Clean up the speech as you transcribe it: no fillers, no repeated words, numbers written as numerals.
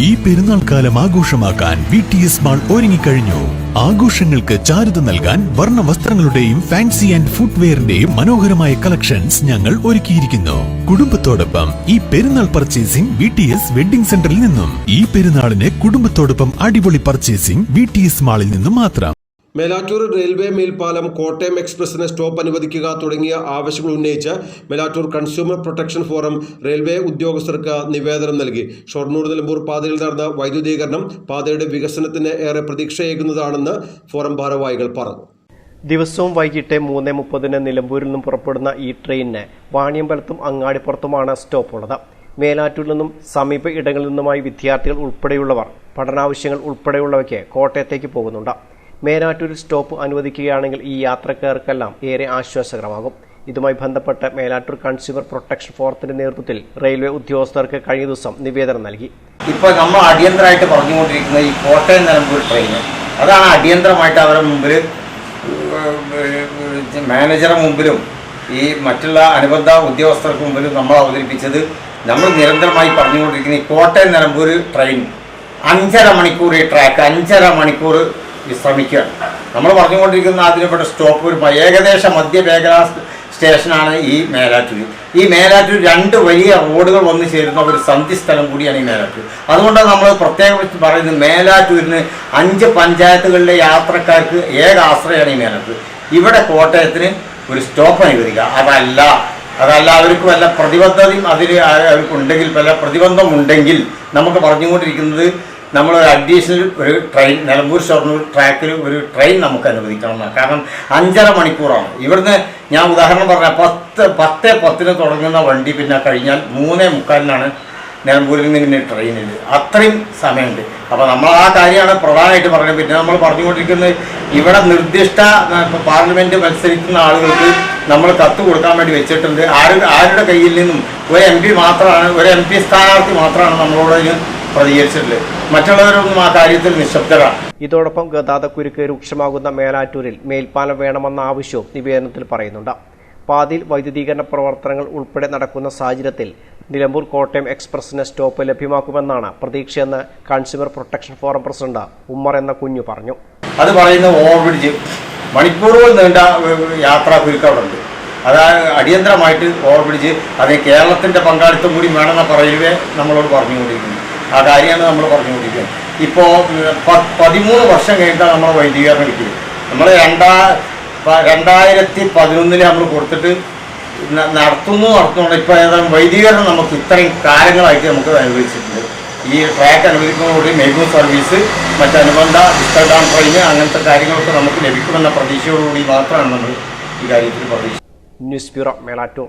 ഈ പെരുന്നാൾ കാലം ആഘോഷമാക്കാൻ VTS മാൾ ഒരുങ്ങിക്കഴിഞ്ഞു. ആഘോഷങ്ങൾക്ക് ചാരുത നൽകാൻ വർണ്ണ വസ്ത്രങ്ങളുടെയും ഫാൻസി ആൻഡ് ഫുട്വെയറിന്റെയും മനോഹരമായ കളക്ഷൻസ് ഞങ്ങൾ ഒരുക്കിയിരിക്കുന്നു. കുടുംബത്തോടൊപ്പം ഈ പെരുന്നാൾ പർച്ചേസിംഗ് VTS വെഡിംഗ് സെന്ററിൽ നിന്നും. ഈ പെരുന്നാളിന് കുടുംബത്തോടൊപ്പം അടിപൊളി പർച്ചേസിംഗ് VTS മാളിൽ നിന്നും മാത്രം. മേലാറ്റൂർ റെയിൽവേ മേൽപ്പാലം കോട്ടയം എക്സ്പ്രസിന് സ്റ്റോപ്പ് അനുവദിക്കുക തുടങ്ങിയ ആവശ്യങ്ങൾ ഉന്നയിച്ച് Melattur consumer protection forum railway ഉദ്യോഗസ്ഥർക്ക് നിവേദനം നൽകി. ഷൊർണൂർ-നിലമ്പൂർ പാതയിൽ നടന്ന വൈദ്യുതീകരണം പാതയുടെ വികസനത്തിന് ഏറെ പ്രതീക്ഷയേകുന്നതാണെന്ന് ഫോറം ഭാരവാഹികൾ പറഞ്ഞു. ദിവസവും വൈകിട്ട് 3:30 നിലമ്പൂരിൽ നിന്നും പുറപ്പെടുന്ന ഈ ട്രെയിനിന് വാണിയമ്പലത്തും അങ്ങാടിപ്പുറത്തുമാണ് സ്റ്റോപ്പുള്ളത്. മേലാറ്റൂരിൽ നിന്നും സമീപ ഇടങ്ങളിൽ നിന്നുമായി വിദ്യാർത്ഥികൾ ഉൾപ്പെടെയുള്ളവർ പഠനാവശ്യങ്ങൾ ഉൾപ്പെടെയുള്ളവയ്ക്ക് കോട്ടയത്തേക്ക് പോകുന്നുണ്ട്. മേലാറ്റൂരിൽ സ്റ്റോപ്പ് അനുവദിക്കുകയാണെങ്കിൽ ഈ യാത്രക്കാർക്കെല്ലാം ഏറെ ആശ്വാസകരമാകും. ഇതുമായി ബന്ധപ്പെട്ട് മേലാറ്റൂർ കൺസ്യൂമർ പ്രൊട്ടക്ഷൻ ഫോറത്തിന്റെ നേതൃത്വത്തിൽ റെയിൽവേ ഉദ്യോഗസ്ഥർക്ക് കഴിഞ്ഞ ദിവസം നിവേദനം നൽകി. ഇപ്പോൾ നമ്മൾ അടിയന്തരമായിട്ട് പറഞ്ഞുകൊണ്ടിരിക്കുന്ന ഈ കോട്ടയം നിലമ്പൂർ ട്രെയിൻ, അതാണ് അടിയന്തരമായിട്ട് അവരുടെ മുമ്പിൽ മാനേജറുടെ മുമ്പിലും ഈ മറ്റുള്ള അനുബന്ധ ഉദ്യോഗസ്ഥർക്ക് മുമ്പിലും നമ്മൾ അവതരിപ്പിച്ചത്. നമ്മൾ നിരന്തരമായി പറഞ്ഞുകൊണ്ടിരിക്കുന്ന ഈ കോട്ടയം നിലമ്പൂർ ട്രെയിൻ 5.5 മണിക്കൂർ ഈ ട്രാക്ക് 5.5 മണിക്കൂർ വിശ്രമിക്കുകയാണ്. നമ്മൾ പറഞ്ഞുകൊണ്ടിരിക്കുന്ന അതിൽപ്പെട്ട സ്റ്റോപ്പ് ഏകദേശ മധ്യമേഖലാ സ്റ്റേഷനാണ് ഈ മേലാറ്റൂർ. ഈ മേലാറ്റൂർ 2 വലിയ റോഡുകൾ വന്നു ചേരുന്ന ഒരു സന്ധിസ്ഥലം കൂടിയാണ് ഈ മേലാറ്റൂർ. അതുകൊണ്ടാണ് നമ്മൾ പ്രത്യേകം പറയുന്നത് മേലാറ്റൂരിന് 5 പഞ്ചായത്തുകളിലെ യാത്രക്കാർക്ക് ഏക ആശ്രയമാണ് ഈ മേലാറ്റൂർ. ഇവിടെ കോട്ടയത്തിന് ഒരു സ്റ്റോപ്പ് അനുവദിക്കുക. അതല്ല അവർക്ക് വല്ല പ്രതിബദ്ധതയും അതിൽ അവർക്കുണ്ടെങ്കിൽ, വല്ല പ്രതിബന്ധമുണ്ടെങ്കിൽ നമുക്ക് പറഞ്ഞുകൊണ്ടിരിക്കുന്നത് നമ്മളൊരു അഡീഷണൽ ഒരു ട്രെയിൻ നിലമ്പൂർ ഷൊർണൂർ ട്രാക്കിൽ ഒരു ട്രെയിൻ നമുക്ക് അനുവദിക്കണം. കാരണം 5.5 മണിക്കൂറാണ്. ഇവിടുന്ന് ഞാൻ ഉദാഹരണം പറഞ്ഞാൽ 10:10 തുടങ്ങുന്ന വണ്ടി പിന്നെ കഴിഞ്ഞാൽ 3:45 നിലമ്പൂരിൽ നിന്ന് പിന്നെ ട്രെയിനിൽ അത്രയും സമയമുണ്ട്. അപ്പോൾ നമ്മൾ ആ കാര്യമാണ് പ്രധാനമായിട്ട് പറയുന്നത്. പിന്നെ നമ്മൾ പറഞ്ഞുകൊണ്ടിരിക്കുന്നത് ഇവിടെ നിർദ്ദിഷ്ട പാർലമെൻറ്റ് മത്സരിക്കുന്ന ആളുകൾക്ക് നമ്മൾ കത്ത് കൊടുക്കാൻ വേണ്ടി വെച്ചിട്ടുണ്ട്. ആരുടെ കയ്യിൽ നിന്നും ഒരു MP സ്ഥാനാർത്ഥി മാത്രമാണ് നമ്മളോട് പ്രതികരിച്ചിട്ടുള്ളത്. മറ്റുള്ളവരൊന്നും ആ കാര്യത്തിൽ നിശബ്ദരാണ്. ഇതോടൊപ്പം ഗതാഗതക്കുരുക്ക് രൂക്ഷമാകുന്ന മേലാറ്റൂരിൽ മേൽപ്പാലം വേണമെന്ന ആവശ്യവും നിവേദനത്തിൽ പറയുന്നുണ്ട്. പാതയിൽ വൈദ്യുതീകരണ പ്രവർത്തനങ്ങൾ ഉൾപ്പെടെ നടക്കുന്ന സാഹചര്യത്തിൽ നിലമ്പൂർ കോട്ടയം എക്സ്പ്രസിന് സ്റ്റോപ്പ് ലഭ്യമാക്കുമെന്നാണ് പ്രതീക്ഷയെന്ന് consumer protection forum president Ummar എന്ന കുഞ്ഞു പറഞ്ഞു. അത് പറയുന്ന ഓവർബ്രിഡ്ജ് മണിക്കൂറുകൾ നീണ്ട യാത്രാ കുരുക്കമുണ്ട്. അതായത് അടിയന്തരമായിട്ട് ഓവർബ്രിഡ്ജ് അതിന് കേരളത്തിന്റെ പങ്കാളിത്തം കൂടി വേണമെന്ന പറയവേ നമ്മളോട് പറഞ്ഞുകൊണ്ടിരിക്കുന്നു. ആ കാര്യമാണ് നമ്മൾ പറഞ്ഞുകൊണ്ടിരിക്കുന്നത്. ഇപ്പോൾ 13 വർഷം കഴിഞ്ഞിട്ടാണ് നമ്മൾ വൈദ്യുതീകരണം കിട്ടിയത്. നമ്മൾ 2011 നമ്മൾ കൊടുത്തിട്ട് നടത്തുന്നുണ്ട്. ഇപ്പോൾ ഏതായാലും വൈദ്യുതീകരണം നമുക്ക് ഇത്രയും കാലങ്ങളായിട്ട് നമുക്ക് അനുവദിച്ചിട്ടുണ്ട്. ഈ ട്രാക്ക് അനുവദിക്കുന്നതോടെ മെയിൻ സർവീസ്, മറ്റനുബന്ധ ഇഷ്ടഡാം ട്രെയിന് അങ്ങനത്തെ കാര്യങ്ങളൊക്കെ നമുക്ക് ലഭിക്കുമെന്ന പ്രതീക്ഷയോടുകൂടി മാത്രമാണ് നമ്മൾ ഈ കാര്യത്തിൽ പ്രതീക്ഷിക്കുന്നത്. News bureau, Melattur.